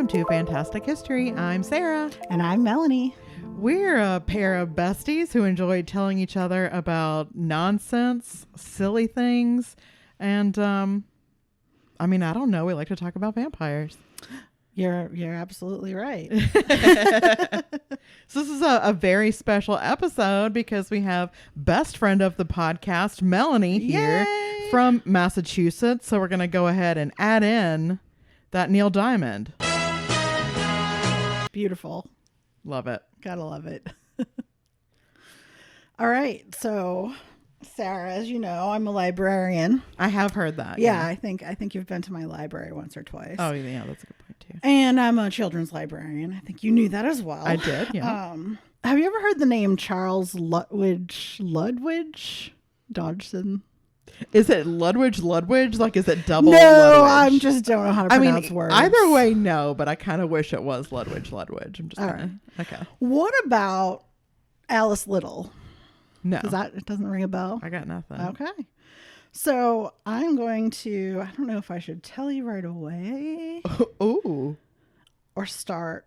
welcome to Fantastic History. I'm Sarah. And I'm Melanie. We're a pair of besties who enjoy telling each other about nonsense, silly things, and I don't know. We like to talk about vampires. You're absolutely right. So this is a very special episode because we have best friend of the podcast, Melanie, here Yay! From Massachusetts. So we're going to go ahead and add in that Neil Diamond. Beautiful. Love it. Gotta love it. All right. So, Sarah, as you know, I'm a librarian. I have heard that. Yeah, I think you've been to my library once or twice. Oh, yeah, that's a good point too. And I'm a children's librarian. I think you knew that as well. I did, yeah. Have you ever heard the name Charles Ludwig Dodgson? Is it Ludwig? Like, is it double No, Ludwig? I just don't know how to pronounce words. Either way, no, but I kind of wish it was Ludwig. I'm just right. Okay. What about Alice Little? No. It doesn't ring a bell? I got nothing. Okay. So I'm going to, I don't know if I should tell you right away. Ooh. Or start.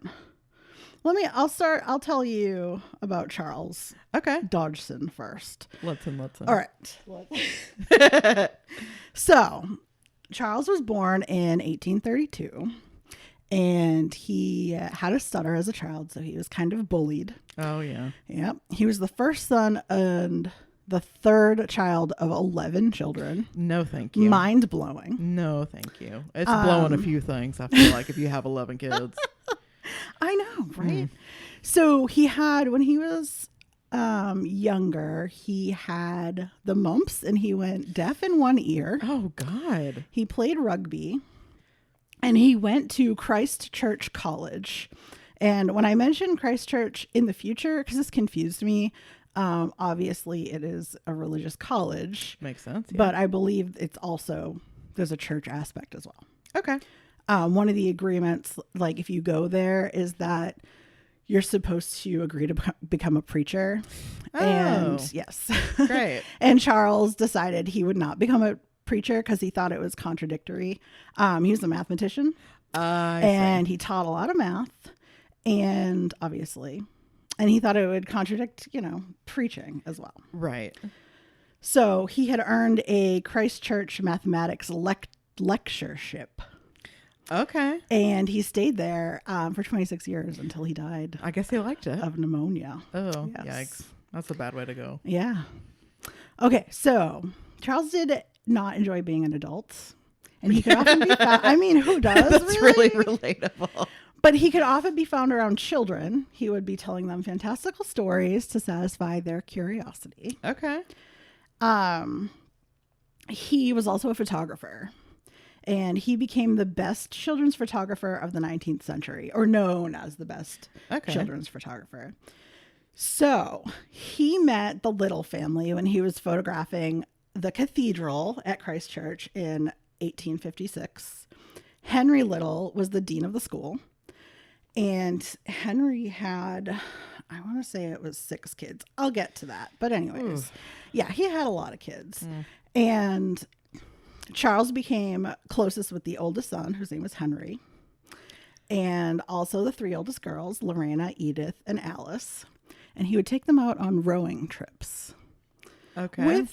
I'll tell you about Charles. Okay. Dodgson first. Listen. All right. So Charles was born in 1832 and he had a stutter as a child. So he was kind of bullied. Oh yeah. Yep. He was the first son and the third child of 11 children. No, thank you. Mind blowing. No, thank you. It's blowing a few things. I feel like if you have 11 kids. I know, right? So he had, when he was younger, he had the mumps and he went deaf in one ear. Oh, God. He played rugby and he went to Christ Church College. And when I mentioned Christ Church in the future, because this confused me, obviously it is a religious college. Makes sense. Yeah. But I believe there's a church aspect as well. Okay. One of the agreements, like if you go there, is that you're supposed to agree to become a preacher. Oh, and yes. Great. And Charles decided he would not become a preacher because he thought it was contradictory. He was a mathematician and he taught a lot of math and he thought it would contradict, preaching as well. Right. So he had earned a Christ Church mathematics lectureship. Okay. And he stayed there for 26 years until he died. I guess he liked it. Of pneumonia. Oh, yes. Yikes. That's a bad way to go. Yeah. Okay, so Charles did not enjoy being an adult. And he could often be found, who does? That's really relatable. But he could often be found around children. He would be telling them fantastical stories to satisfy their curiosity. Okay. He was also a photographer. And he became the best children's photographer of the 19th century, or known as the best children's photographer. So he met the Little family when he was photographing the cathedral at Christ Church in 1856. Henry Little was the dean of the school. And Henry had, I want to say it was 6 kids. I'll get to that. But anyways, yeah, he had a lot of kids. And Charles became closest with the oldest son, whose name was Henry, and also the 3 oldest girls, Lorena, Edith, and Alice. And he would take them out on rowing trips. Okay.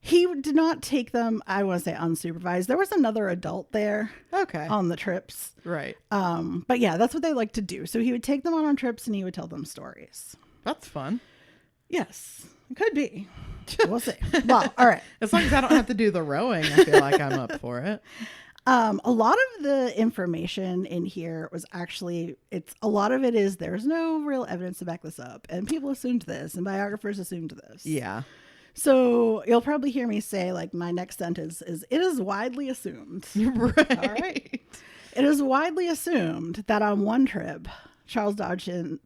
He did not take them, I want to say unsupervised. There was another adult there. Okay. On the trips. Right. But yeah, that's what they like to do. So he would take them out on trips and he would tell them stories. That's fun. Yes, it could be. We'll see. Well, all right. As long as I don't have to do the rowing, I feel like I'm up for it. A lot of the information in here was actually, a lot of it is there's no real evidence to back this up. And people assumed this and biographers assumed this. Yeah. So you'll probably hear me say, like, my next sentence is, it is widely assumed. Right. All right. It is widely assumed that on one trip, Charles Dodgson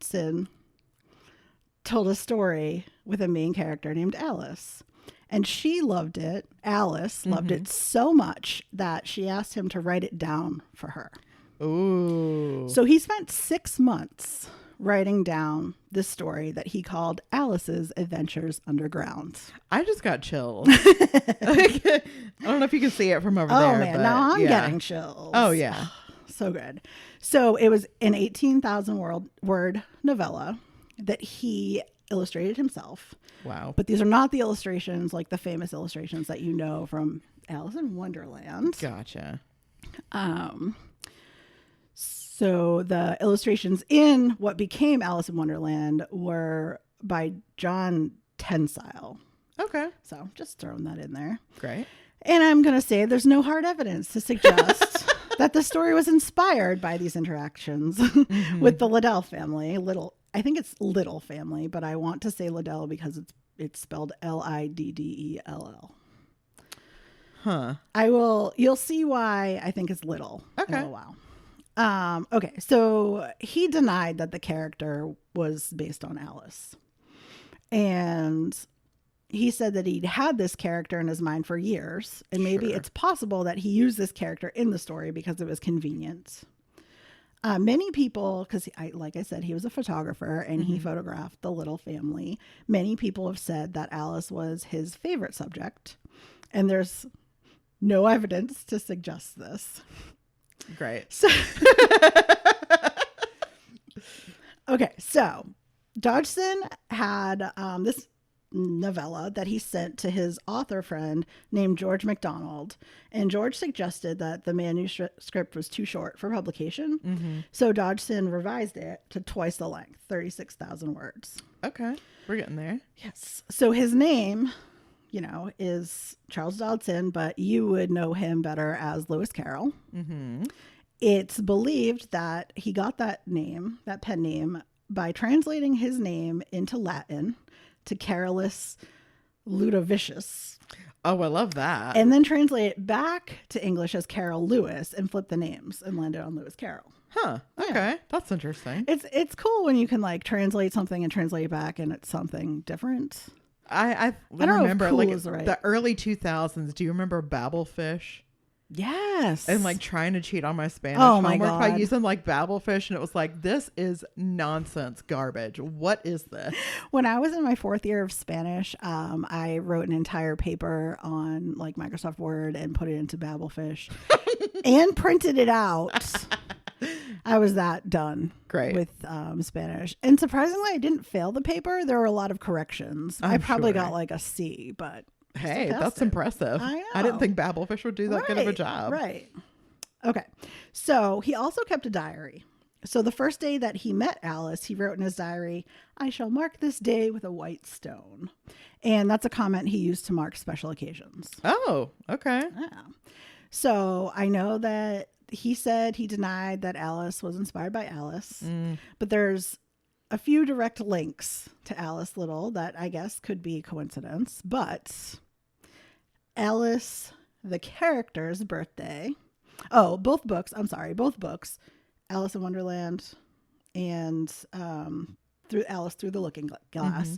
told a story with a main character named Alice. And she loved it. Alice loved it so much that she asked him to write it down for her. Ooh. So he spent 6 months writing down this story that he called Alice's Adventures Underground. I just got chills. I don't know if you can see it from over there. Oh man, but now I'm yeah. getting chills. Oh yeah. So good. So it was an 18,000 word novella that he illustrated himself. Wow. But these are not the illustrations like the famous illustrations that you know from Alice in Wonderland. Gotcha. So the illustrations in what became Alice in Wonderland were by John Tensile. Okay. So just throwing that in there. Great. And I'm going to say there's no hard evidence to suggest that the story was inspired by these interactions with the Liddell family. I think it's Little family, but I want to say Liddell because it's spelled Liddell. Huh. You'll see why I think it's Little in a while. Okay, so he denied that the character was based on Alice. And he said that he'd had this character in his mind for years. And maybe it's possible that he used this character in the story because it was convenient. Many people, because like I said, he was a photographer and he photographed the Little family. Many people have said that Alice was his favorite subject. And there's no evidence to suggest this. Great. So, okay, so Dodgson had this novella that he sent to his author friend named George MacDonald, and George suggested that the manuscript was too short for publication, so Dodgson revised it to twice the length, 36,000 words. Okay, we're getting there. Yes. So his name, is Charles Dodgson, but you would know him better as Lewis Carroll. It's believed that he got that pen name, by translating his name into Latin to Carolus Ludovicius. Oh, I love that. And then translate it back to English as Carroll Lewis and flip the names and landed on Lewis Carroll. Huh. Okay. Yeah. That's interesting. It's cool when you can translate something and translate it back and it's something different. I don't remember cool is right. The early 2000s. Do you remember Babelfish? Yes. And trying to cheat on my Spanish homework by using Babelfish, and it was this is nonsense garbage. What is this? When I was in my 4th year of Spanish, I wrote an entire paper on Microsoft Word and put it into Babelfish and printed it out. I was that done. Great. With Spanish. And surprisingly, I didn't fail the paper. There were a lot of corrections. I probably got a C, but hey, that's impressive. I know. I didn't think Babelfish would do that good of a job. Right. Okay. So he also kept a diary. So the first day that he met Alice, he wrote in his diary, "I shall mark this day with a white stone." And that's a comment he used to mark special occasions. Oh, okay. Yeah. So I know that he said he denied that Alice was inspired by Alice, but there's a few direct links to Alice Liddell that I guess could be coincidence, but Alice, the character's birthday. Oh, both books, Alice in Wonderland and Through the Looking Glass,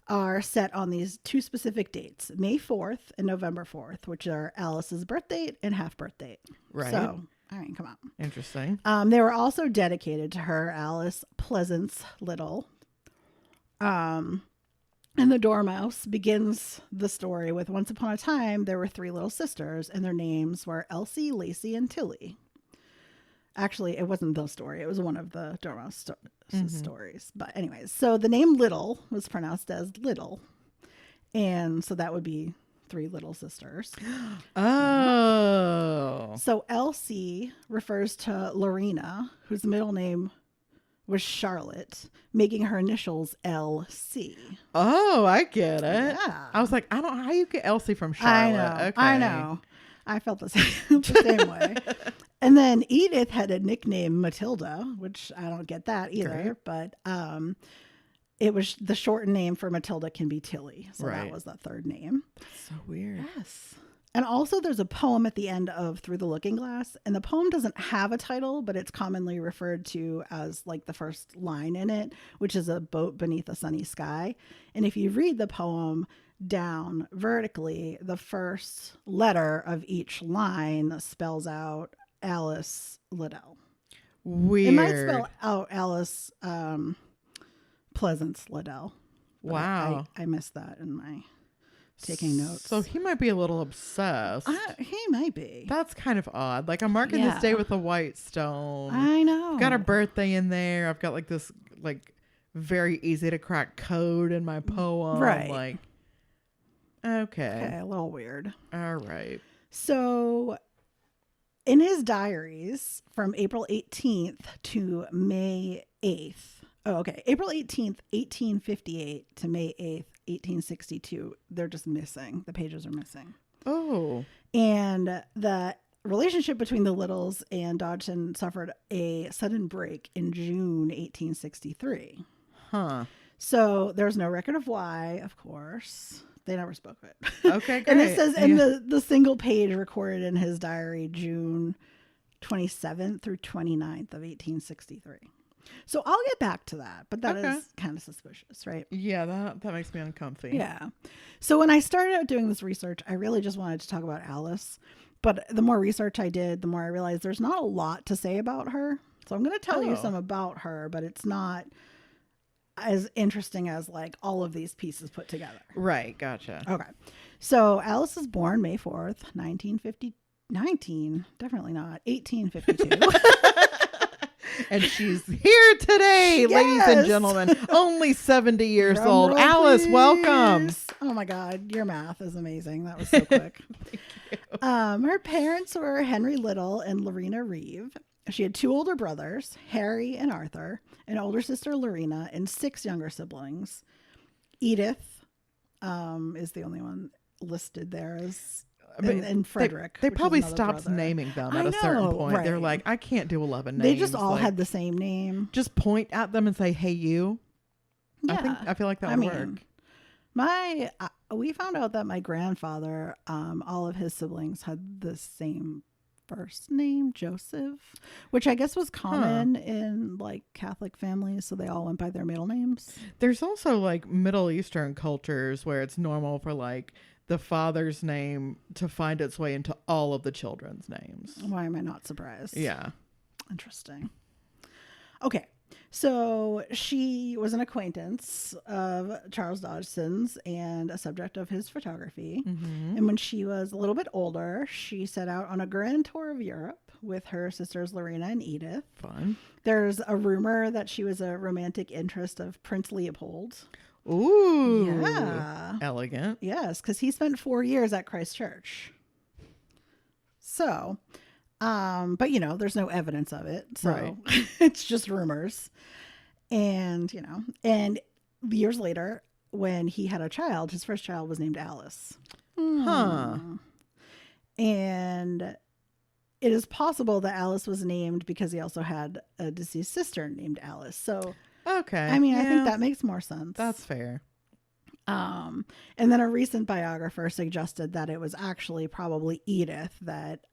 are set on these two specific dates, May 4th and November 4th, which are Alice's birth date and half birth date. Right. So, I mean, come on. Interesting. They were also dedicated to her, Alice Pleasance Liddell. And the Dormouse begins the story with, once upon a time, there were 3 little sisters, and their names were Elsie, Lacey, and Tilly. Actually, it wasn't the story. It was one of the Dormouse stories. But anyways, so the name Little was pronounced as Little. And so that would be 3 little sisters. Oh. So Elsie refers to Lorena, whose middle name was Charlotte, making her initials LC. Oh, I get it. Yeah. I was like, I don't know how you get Elsie from Charlotte. I know. I felt the same way. And then Edith had a nickname Matilda, which I don't get that either. Great. But it was the shortened name for Matilda can be Tilly. So that was the third name. That's so weird. Yes. And also there's a poem at the end of Through the Looking Glass. And the poem doesn't have a title, but it's commonly referred to as the first line in it, which is a boat beneath a sunny sky. And if you read the poem down vertically, the first letter of each line spells out Alice Liddell. Weird. It might spell out Alice Pleasance Liddell. Wow. I missed that in my taking notes. So he might be a little obsessed. He might be. That's kind of odd. Like, I'm marking this day with a white stone. I know. I've got a birthday in there. I've got like this like very easy to crack code in my poem. Right. Like, okay. A little weird. All right. So in his diaries from April 18th to May 8th. Oh, okay. April 18th, 1858 to May 8th, 1862. They're just missing. The pages are missing. Oh. And the relationship between the Littles and Dodgson suffered a sudden break in June 1863. Huh. So there's no record of why, of course. They never spoke of it. Okay, great. And it says in the single page recorded in his diary, June 27th through 29th of 1863. So I'll get back to that, but that is kind of suspicious, right? Yeah, that makes me uncomfy. Yeah. So when I started out doing this research, I really just wanted to talk about Alice. But the more research I did, the more I realized there's not a lot to say about her. So I'm going to tell you some about her, but it's not as interesting as like all of these pieces put together. Right. Gotcha. Okay. So Alice was born May 4th, 1852. And she's here today, ladies and gentlemen. Only 70 years old. Alice, welcome. Oh my God, your math is amazing. That was so quick. Thank you. Her parents were Henry Little and Lorena Reeve. She had 2 older brothers, Harry and Arthur, an older sister, Lorena, and 6 younger siblings. Edith is the only one listed there as... And Frederick. They probably stopped naming them at a certain point. Right. They're like, I can't do 11 names. They just all had the same name. Just point at them and say, hey, you. Yeah. I feel like that would work. We found out that my grandfather, all of his siblings had the same first name, Joseph, which I guess was common in like Catholic families. So they all went by their middle names. There's also like Middle Eastern cultures where it's normal for like the father's name to find its way into all of the children's names. Why am I not surprised? Yeah. Interesting. Okay. So she was an acquaintance of Charles Dodgson's and a subject of his photography. Mm-hmm. And when she was a little bit older, she set out on a grand tour of Europe with her sisters Lorena and Edith. Fun. There's a rumor that she was a romantic interest of Prince Leopold. Ooh. Yeah. Elegant. Yes, because he spent 4 years at Christ Church. So, but you know, there's no evidence of it. So it's just rumors. And, you know, and years later, when he had a child, his first child was named Alice. Huh. And it is possible that Alice was named because he also had a deceased sister named Alice. So, okay. I mean, I think that makes more sense. That's fair. And then a recent biographer suggested that it was actually probably Edith that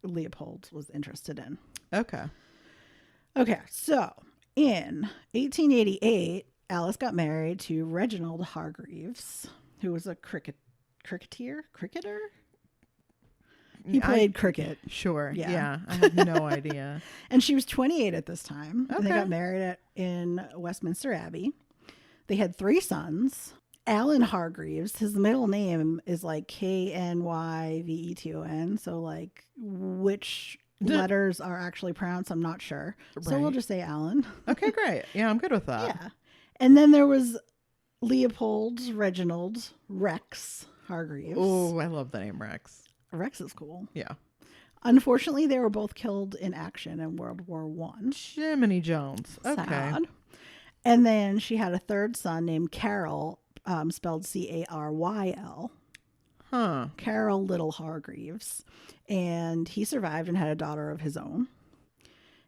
Leopold was interested in. Okay. Okay, so in 1888, Alice got married to Reginald Hargreaves, who was a cricketer? He played cricket. Sure. Yeah. I have no idea. And she was 28 at this time. Okay. And they got married in Westminster Abbey. They had 3 sons. Alan Hargreaves, his middle name is like Knyveton. So like which letters are actually pronounced, I'm not sure. Right. So we'll just say Alan. Okay, great. Yeah, I'm good with that. Yeah. And then there was Leopold Reginald Rex Hargreaves. Oh, I love the name Rex. Rex is cool. Yeah. Unfortunately, they were both killed in action in World War I. Jiminy Jones. Okay. Sad. And then she had a third son named Carroll, spelled Caryl. Huh. Carroll Little Hargreaves. And he survived and had a daughter of his own.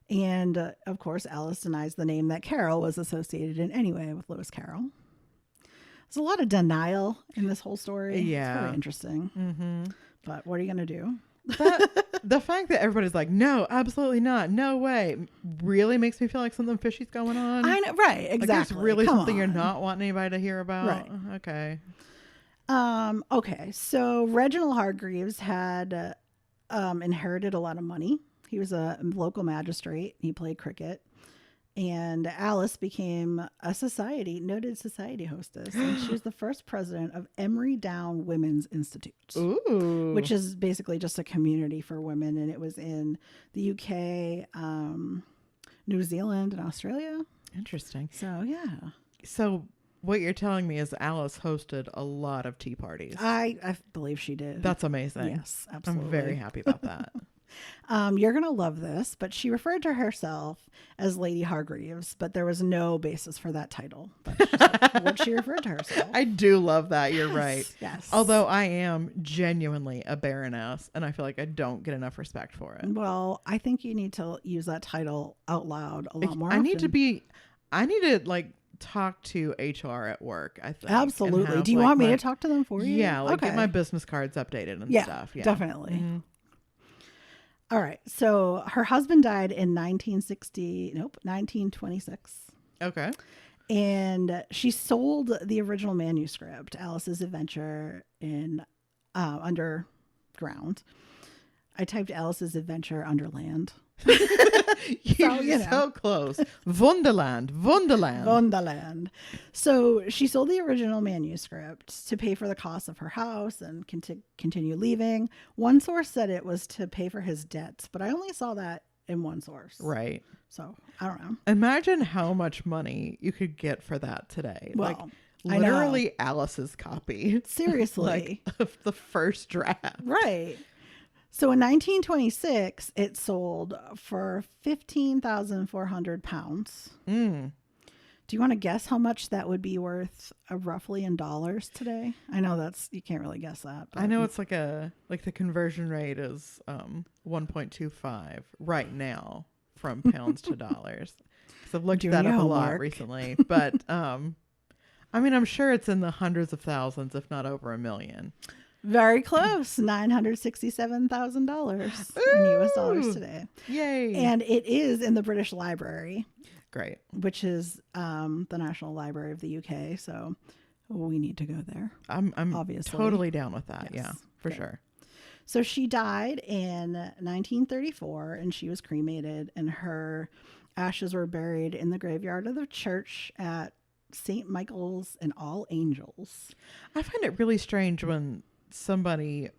And, of course, Alice denies the name that Carroll was associated in any way with Lewis Carroll. There's a lot of denial in this whole story. Yeah. It's very interesting. Mm-hmm. But what are you going to do? But the fact that everybody's like, no, absolutely not, no way, really makes me feel like something fishy's going on. I know, right? Exactly. Like there's really something you're not wanting anybody to hear about. Right. Okay. Okay. So Reginald Hargreaves had inherited a lot of money. He was a local magistrate. He played cricket, And Alice became a noted society hostess. And she was the first president of Emery Down Women's Institute. Ooh. Which is basically just a community for women. And it was in the UK, New Zealand, and Australia. Interesting. So, yeah. So what you're telling me is Alice hosted a lot of tea parties. I believe she did. That's amazing. Yes, absolutely. I'm very happy about that. You're going to love this, but she referred to herself as Lady Hargreaves, but there was no basis for that title. That's just what she referred to herself. I do love that. You're right. Yes. Although I am genuinely a baroness, and I feel like I don't get enough respect for it. Well, I think you need to use that title out loud a lot more often. I need to like talk to HR at work, I think. Absolutely. Do you want me to talk to them for you? Yeah, like get my business cards updated and stuff. Yeah, definitely. Mm-hmm. All right. So her husband died in 1926. Okay. And she sold the original manuscript, Alice's Adventure in Underground. I typed Alice's Adventure Underland. You're so close. Wonderland. So she sold the original manuscript to pay for the cost of her house and continue leaving. One source said it was to pay for his debts, but I only saw that in one source. Right. So I don't know. Imagine how much money you could get for that today. Well, like literally Alice's copy. Seriously. Like of the first draft. Right. So in 1926, it sold for £15,400. Mm. Do you want to guess how much that would be worth roughly in dollars today? I know you can't really guess that. I know it's like the conversion rate is 1.25 right now from pounds to dollars. So I've looked that up a lot recently. But I mean, I'm sure it's in the hundreds of thousands, if not over $1 million. Very close. $967,000 in US dollars today. Yay. And it is in the British Library. Great. Which is the National Library of the UK. So we need to go there. I'm obviously totally down with that. Yes. Yeah, for sure. So she died in 1934 and she was cremated, and her ashes were buried in the graveyard of the church at St. Michael's and All Angels. I find it really strange when somebody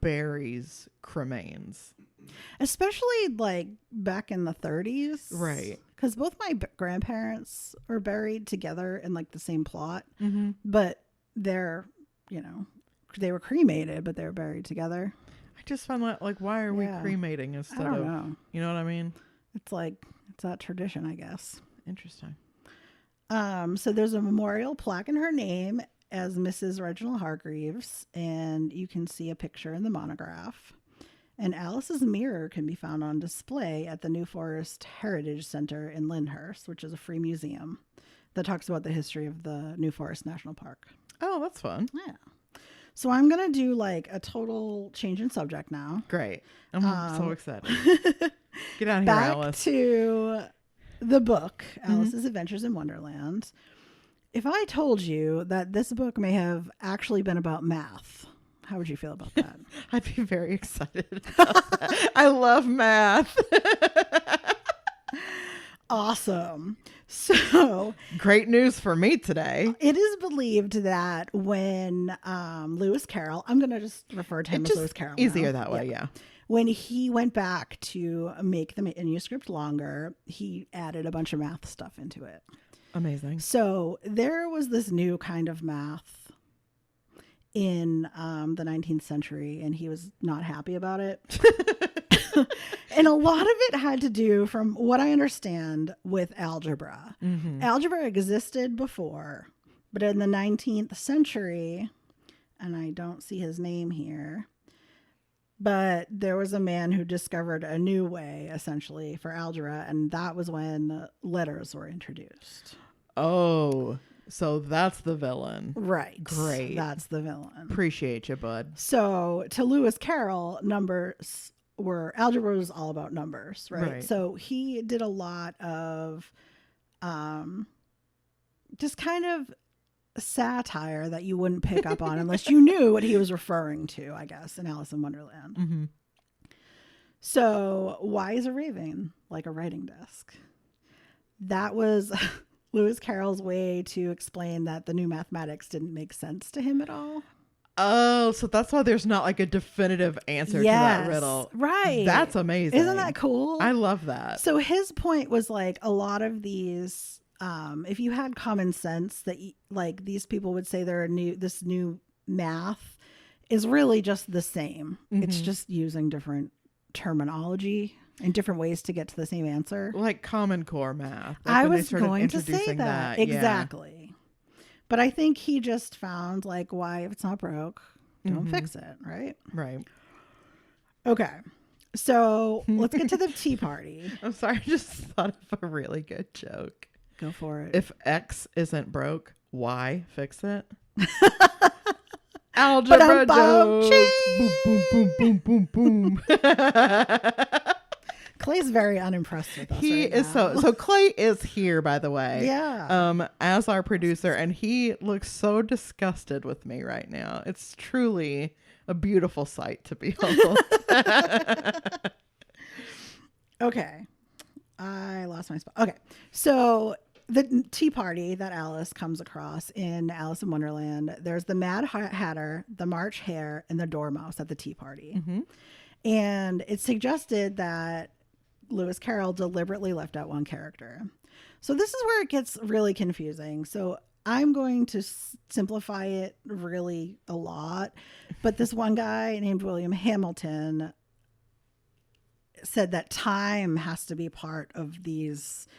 buries cremains, especially like back in the 30s, right? Because both my grandparents were buried together in like the same plot, mm-hmm. but they were cremated, but they were buried together. I just find that like, why are we cremating instead of you know what I mean? It's like it's that tradition, I guess. Interesting. So there's a memorial plaque in her name as Mrs. Reginald Hargreaves, and you can see a picture in the monograph. And Alice's mirror can be found on display at the New Forest Heritage Center in Lyndhurst, which is a free museum that talks about the history of the New Forest National Park. Oh, that's fun. Yeah. So I'm going to do like a total change in subject now. Great. I'm so excited. Get out of here, back Alice. To the book, Alice's Adventures in Wonderland. If I told you that this book may have actually been about math, how would you feel about that? I'd be very excited about that. I love math. Awesome. So great news for me today. It is believed that when Lewis Carroll, I'm going to just refer to him as Lewis Carroll. Easier that way, yeah. When he went back to make the manuscript longer, he added a bunch of math stuff into it. Amazing. So there was this new kind of math in the 19th century, and he was not happy about it. And a lot of it had to do, from what I understand, with algebra. Mm-hmm. Algebra existed before, but in the 19th century, and I don't see his name here, but there was a man who discovered a new way, essentially, for algebra, and that was when letters were introduced. Oh, so that's the villain. Right. Great. That's the villain. Appreciate you, bud. So to Lewis Carroll, algebra was all about numbers, right? So he did a lot of just kind of satire that you wouldn't pick up on unless you knew what he was referring to, I guess, in Alice in Wonderland. Mm-hmm. So why is a raven like a writing desk? that was Lewis Carroll's way to explain that the new mathematics didn't make sense to him at all. Oh, so that's why there's not like a definitive answer to that riddle. Right. That's amazing. Isn't that cool? I love that. So his point was like a lot of these, if you had common sense that like these people would say this new math is really just the same. Mm-hmm. It's just using different terminology and different ways to get to the same answer. Like Common Core math. Like I was going to say that. Exactly. Yeah. But I think he just found like, why, if it's not broke, don't fix it. Right. Right. Okay. So let's get to the Tea Party. I'm sorry. I just thought of a really good joke. Go for it. If X isn't broke, Y fix it. Algebra jokes. Boom, boom, boom, boom, boom, boom. Clay's very unimpressed with us. He right is now. so Clay is here, by the way. Yeah. As our producer, and he looks so disgusted with me right now. It's truly a beautiful sight to behold. Okay. I lost my spot. Okay. So the Tea Party that Alice comes across in Alice in Wonderland, there's the Mad Hatter, the March Hare, and the Dormouse at the Tea Party. Mm-hmm. And it's suggested that Lewis Carroll deliberately left out one character. So this is where it gets really confusing. So I'm going to simplify it really a lot. But this one guy named William Hamilton said that time has to be part of these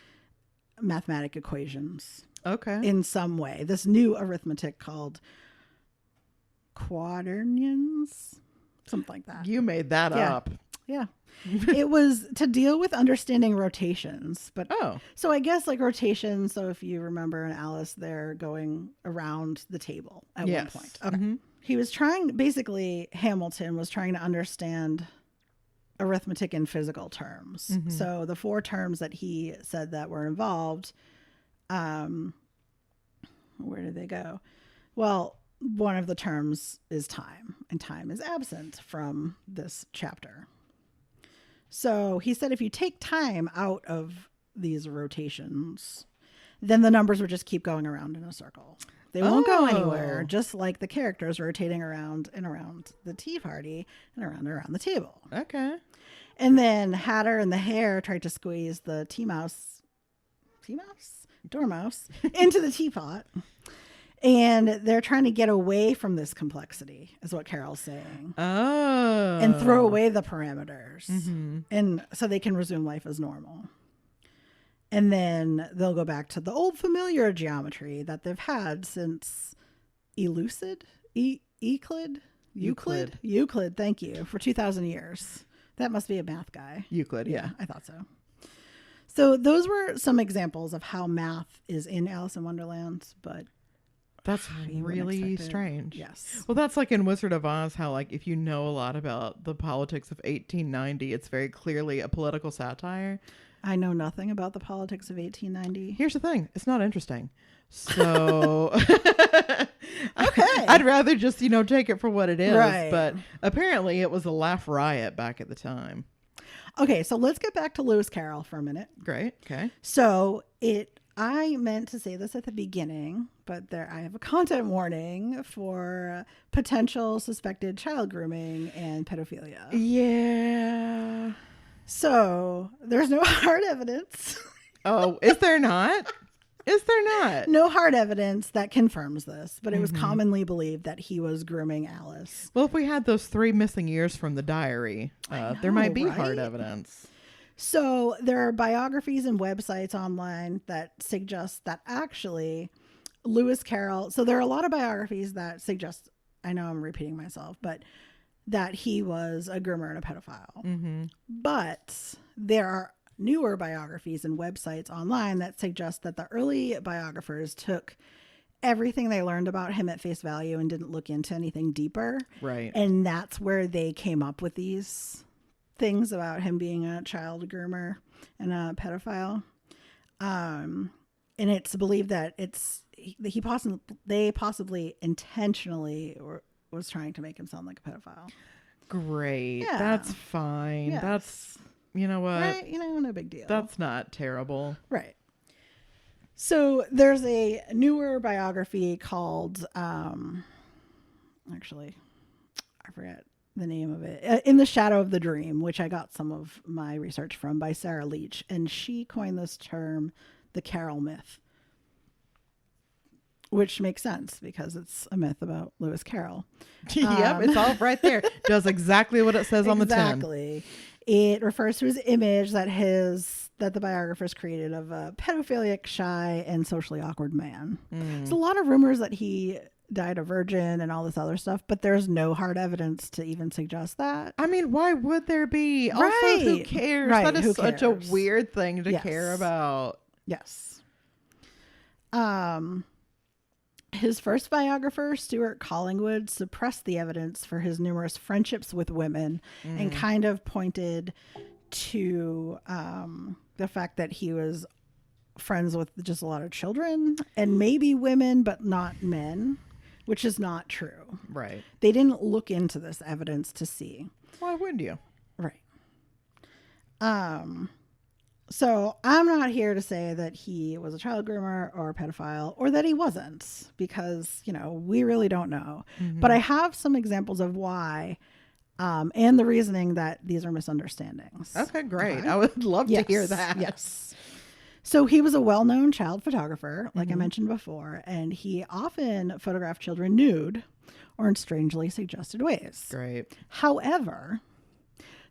mathematic equations. Okay. In some way. This new arithmetic called quaternions. Something like that. You made that up. Yeah. It was to deal with understanding rotations. But so I guess like rotations. So if you remember in Alice, they're going around the table at one point. Okay. Mm-hmm. He was Hamilton was trying to understand arithmetic in physical terms. Mm-hmm. So the four terms that he said that were involved, where did they go? Well, one of the terms is time, and time is absent from this chapter. So he said if you take time out of these rotations, then the numbers would just keep going around in a circle. They won't go anywhere, just like the characters rotating around and around the Tea Party and around the table. Okay. And then Hatter and the Hare tried to squeeze the Dormouse into the teapot. And they're trying to get away from this complexity, is what Carroll's saying. Oh. And throw away the parameters. Mm-hmm. And so they can resume life as normal. And then they'll go back to the old familiar geometry that they've had since Euclid, thank you, for 2,000 years. That must be a math guy. Euclid, yeah. I thought so. So those were some examples of how math is in Alice in Wonderland, but that's really strange. Yes. Well, that's like in Wizard of Oz, how like if you know a lot about the politics of 1890, it's very clearly a political satire. I know nothing about the politics of 1890. Here's the thing. It's not interesting. So okay. I'd rather just, take it for what it is. Right. But apparently it was a laugh riot back at the time. Okay. So let's get back to Lewis Carroll for a minute. Great. Okay. So I meant to say this at the beginning, but I have a content warning for potential suspected child grooming and pedophilia. Yeah. So there's no hard evidence. Oh, is there not? Is there not? No hard evidence that confirms this, but it was commonly believed that he was grooming Alice. Well, if we had those 3 missing years from the diary, there might be hard evidence. So there are biographies and websites online that suggest that actually Lewis Carroll, so there are a lot of biographies that suggest, I know I'm repeating myself, but that he was a groomer and a pedophile. Mm-hmm. But there are newer biographies and websites online that suggest that the early biographers took everything they learned about him at face value and didn't look into anything deeper. Right. And that's where they came up with these things about him being a child groomer and a pedophile. And it's believed that they possibly intentionally was trying to make him sound like a pedophile. Great. Yeah. That's fine. Yes. That's, you know what? Right. No big deal. That's not terrible. Right. So there's a newer biography called, actually, I forget the name of it, In the Shadow of the Dream, which I got some of my research from, by Sarah Leach. And she coined this term, the Carroll myth, which makes sense because it's a myth about Lewis Carroll. Yep, it's all right there. Does exactly what it says on the tin. Exactly. It refers to his image that the biographers created of a pedophilic, shy, and socially awkward man. There's a lot of rumors that he died a virgin and all this other stuff, but there's no hard evidence to even suggest that. I mean, why would there be? Also, who cares? That is such a weird thing to care about. Yes. His first biographer, Stuart Collingwood, suppressed the evidence for his numerous friendships with women and kind of pointed to the fact that he was friends with just a lot of children and maybe women, but not men, which is not true. Right. They didn't look into this evidence to see. Why wouldn't you? Right. So I'm not here to say that he was a child groomer or a pedophile or that he wasn't, because, we really don't know. But I have some examples of why and the reasoning that these are misunderstandings. Okay, great. I would love to hear that. Yes. So he was a well-known child photographer, like I mentioned before, and he often photographed children nude or in strangely suggested ways. Great. However,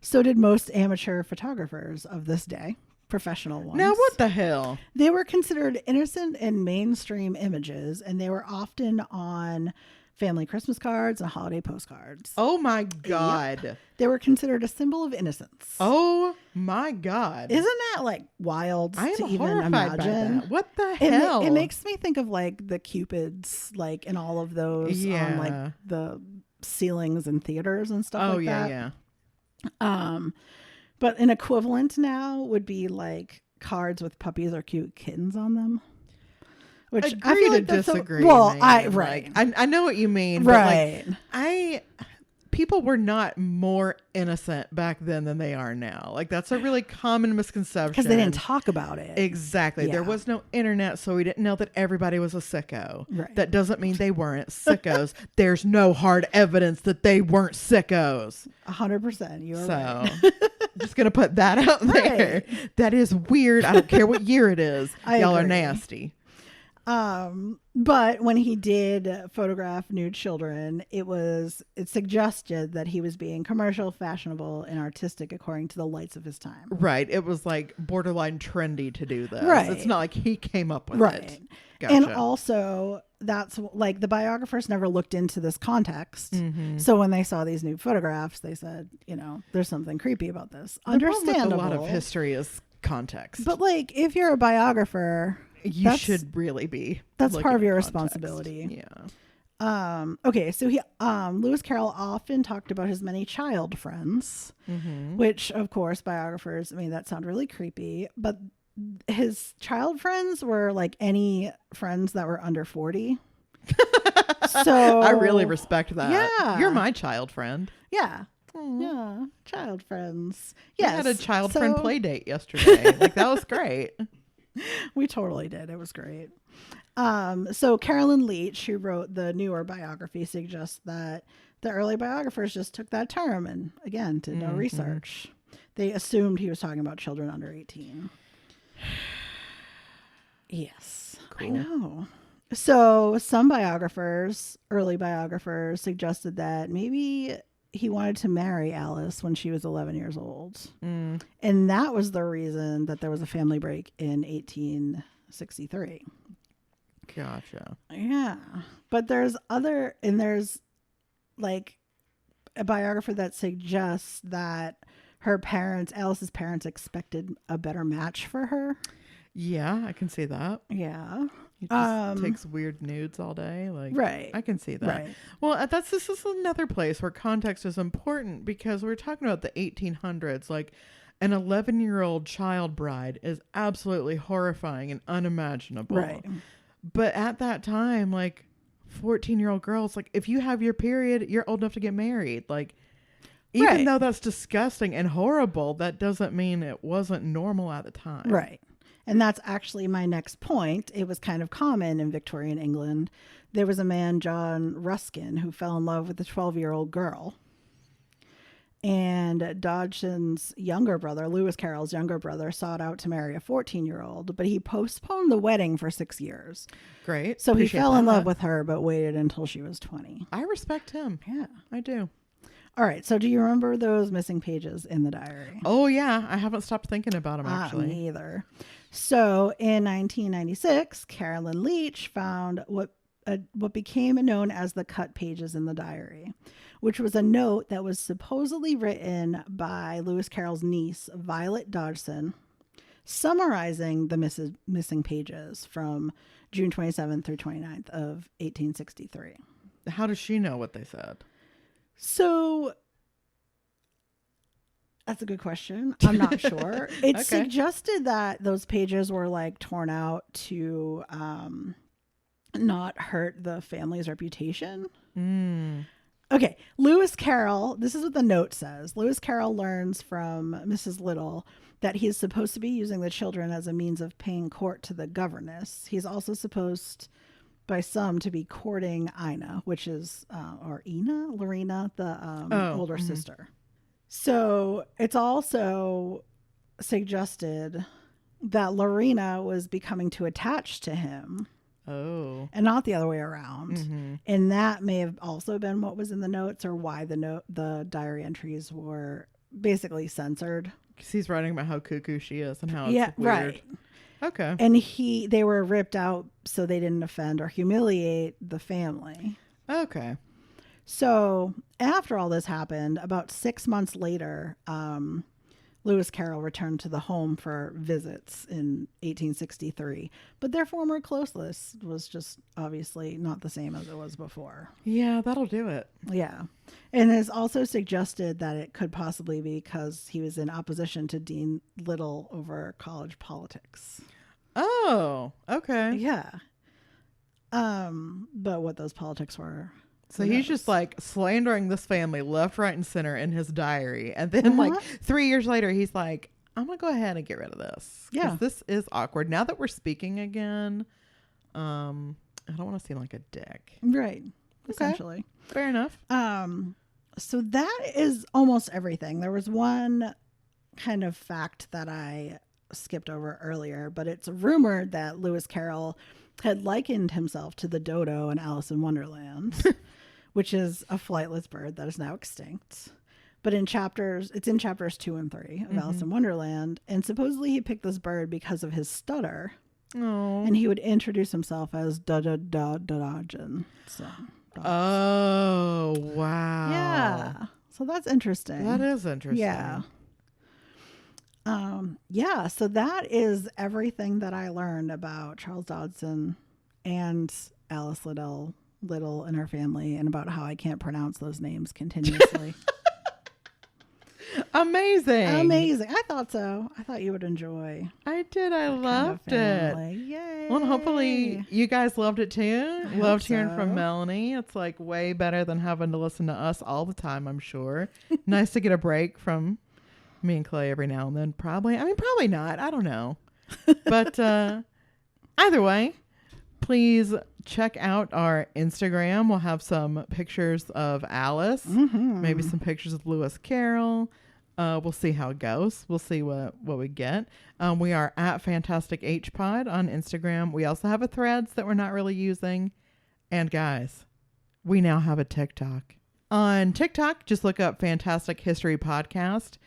so did most amateur photographers of this day. Professional ones. Now, what the hell? They were considered innocent and mainstream images, and they were often on family Christmas cards and holiday postcards. Oh my God. Yep. They were considered a symbol of innocence. Oh my God. Isn't that wild to even imagine? By that. What the hell? It makes me think of the Cupids, in all of those on the ceilings in theaters and stuff like that. Oh yeah. But an equivalent now would be cards with puppies or cute kittens on them. Which I feel like that's disagree. Right. I know what you mean. Right. But people were not more innocent back then than they are now. That's a really common misconception. Because they didn't talk about it. Exactly. Yeah. There was no internet, so we didn't know that everybody was a sicko. Right. That doesn't mean they weren't sickos. There's no hard evidence that they weren't sickos. 100%. You're right. Just going to put that out there. Right. That is weird. I don't care what year it is. Y'all are nasty. But when he did photograph nude children, it suggested that he was being commercial, fashionable, and artistic according to the lights of his time. Right. It was borderline trendy to do this. Right. It's not like he came up with it. Gotcha. And also, that's the biographers never looked into this context. So when they saw these nude photographs, they said, there's something creepy about this. Understandable. A lot of history is context. But if you're a biographer, you should really be. That's part of your responsibility. Yeah. Okay. So Lewis Carroll often talked about his many child friends, which of course biographers, that sounds really creepy, but his child friends were any friends that were under 40. So I really respect that. Yeah. You're my child friend. Yeah. Aww. Yeah. Child friends. Yes. I had a child friend play date yesterday. That was great. We totally did. It was great. So Carolyn Leach, who wrote the newer biography, suggests that the early biographers just took that term and, again, did no research. They assumed he was talking about children under 18. Yes. Cool. I know. So some early biographers, suggested that maybe he wanted to marry Alice when she was 11 years old. And that was the reason that there was a family break in 1863. Gotcha. Yeah. But there's a biographer that suggests that Alice's parents expected a better match for her. Yeah, I can see that. Yeah. He just takes weird nudes all day. Right. I can see that. Right. Well, this is another place where context is important, because we're talking about the 1800s. An 11-year-old child bride is absolutely horrifying and unimaginable. Right. But at that time, 14-year-old girls, if you have your period, you're old enough to get married. Even though that's disgusting and horrible, that doesn't mean it wasn't normal at the time. Right. And that's actually my next point. It was kind of common in Victorian England. There was a man, John Ruskin, who fell in love with a 12-year-old girl. And Dodgson's younger brother, Lewis Carroll's younger brother, sought out to marry a 14-year-old, but he postponed the wedding for 6 years. Great. So he fell in love with her, but waited until she was 20. I respect him. Yeah. I do. All right. So do you remember those missing pages in the diary? Oh, yeah. I haven't stopped thinking about them, actually. Me either. So in 1996, Carolyn Leach found what became known as the cut pages in the diary, which was a note that was supposedly written by Lewis Carroll's niece, Violet Dodgson, summarizing the missing pages from June 27th through 29th of 1863. How does she know what they said? So that's a good question. I'm not sure. It suggested that those pages were like torn out to not hurt the family's reputation. Okay. Lewis Carroll, this is what the note says. Lewis Carroll learns from Mrs. Little that he is supposed to be using the children as a means of paying court to the governess. He's also supposed by some to be courting Ina, which is, or Lorena, the older sister. So it's also suggested that Lorena was becoming too attached to him. Oh. And not the other way around. Mm-hmm. And that may have also been what was in the notes, or why the diary entries were basically censored. Because he's writing about how cuckoo she is and how it's weird. Right. Okay. And they were ripped out so they didn't offend or humiliate the family. Okay. So after all this happened, about 6 months later, Lewis Carroll returned to the home for visits in 1863. But their former closeness was just obviously not the same as it was before. Yeah, that'll do it. Yeah. And it's also suggested that it could possibly be because he was in opposition to Dean Little over college politics. Oh, okay. Yeah. But what those politics were. So he's just like slandering this family left, right, and center in his diary. And then like 3 years later, he's like, I'm going to go ahead and get rid of this. Yeah. This is awkward. Now that we're speaking again, I don't want to seem like a dick. Right. Okay. Essentially. Fair enough. So that is almost everything. There was one kind of fact that I skipped over earlier, but it's rumored that Lewis Carroll had likened himself to the dodo in Alice in Wonderland, which is a flightless bird that is now extinct. But it's in chapters 2 and 3 of Alice in Wonderland. And supposedly he picked this bird because of his stutter. Oh. And he would introduce himself as Dodgson. So, oh, wow. yeah. So that's interesting. That is interesting. Yeah. Yeah, so that is everything that I learned about Charles Dodgson and Alice Little and her family, and about how I can't pronounce those names continuously. Amazing. I thought so. I thought you would enjoy. I did. I loved it. Yay. Well, hopefully you guys loved it too. Loved hearing from Melanie. It's like way better than having to listen to us all the time, I'm sure. Nice to get a break from me and Clay every now and then. Probably not. I don't know. But either way, please check out our Instagram. We'll have some pictures of Alice, maybe some pictures of Lewis Carroll. We'll see how it goes. We'll see what we get. We are at Fantastic H Pod on Instagram. We also have a Threads that we're not really using. And guys, we now have a TikTok. On TikTok, just look up Fantastic History Podcast.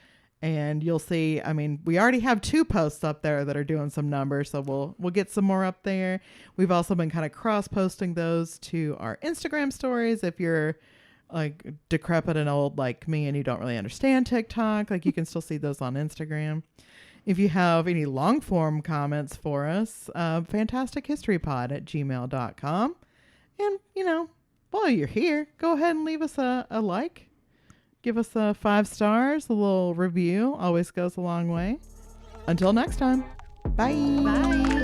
And you'll see, I mean, we already have 2 posts up there that are doing some numbers, so we'll get some more up there. We've also been kind of cross-posting those to our Instagram stories. If you're like decrepit and old like me and you don't really understand TikTok, like you can still see those on Instagram. If you have any long-form comments for us, fantastichistorypod@gmail.com. And, while you're here, go ahead and leave us a like. Give us 5 stars. A little review always goes a long way. Until next time. Bye. Bye.